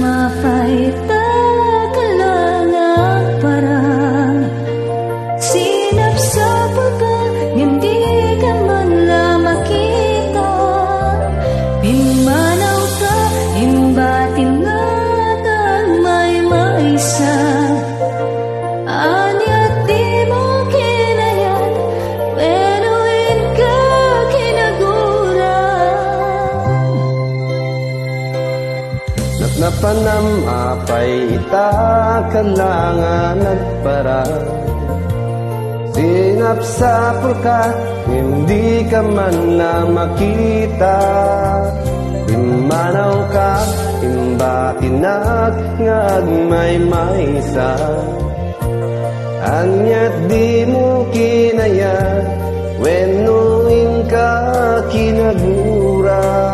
mapaita kalangang parang sinap sa pagka hindi ka man lang makita. Pimanaw ka, imbatin na ng may-maysa. Anya't di mo kinayat, wenuin ka kinagura. Napanam apay ita kalangan nagpara. Sinap sa pulka, hindi ka man lang makita. Imanaw ka, imbatinag ngagmay-maysa. Anya't di mo kinaya, wenuin ka kinagura.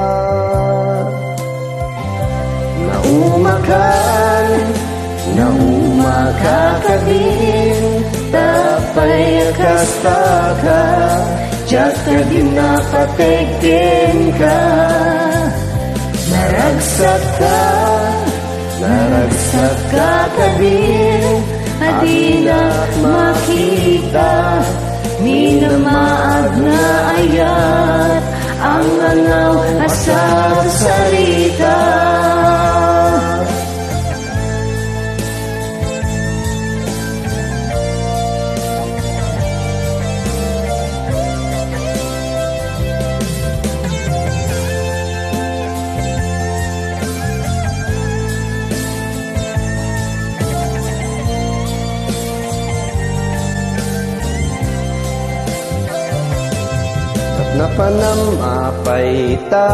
Naumakakadin, tapay akastaka, tiyak ka din napategin ka. Naragsak ka din, adinak makita. Minamaag na ayat, ang angaw asal sarita. Napanam apay ita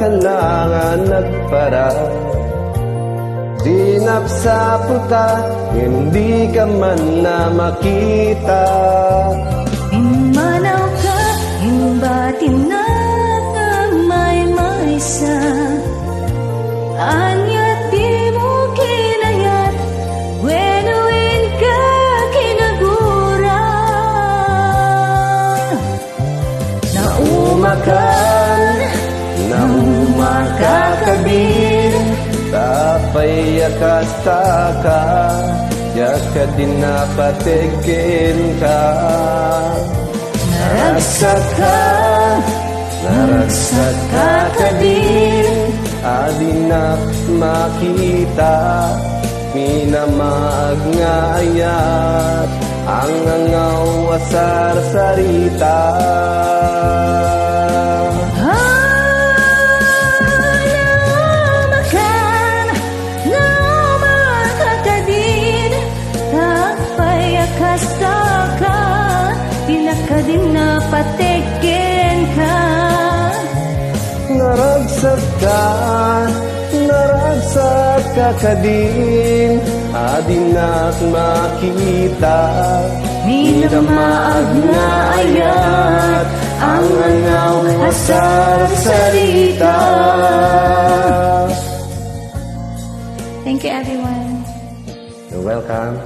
kalangan nagpara. Sinap sa pulka, hindi ka man na makita. Imanaw ka, imbatin na ng may-maysa. Anya't di mo kinayat, wenuin ka kinagura. Naumakakadin, tapay akastaka, tiyak ka din napategin ka. Naragsak ka din, adinak makita. Minamaag nga ayat, ang angaw asar sarita. Din napategin ka. Naragsak ka kadin, adinak makita. Minamaag na ayat, ang angaw asar sarita. Thank you, everyone. You're welcome.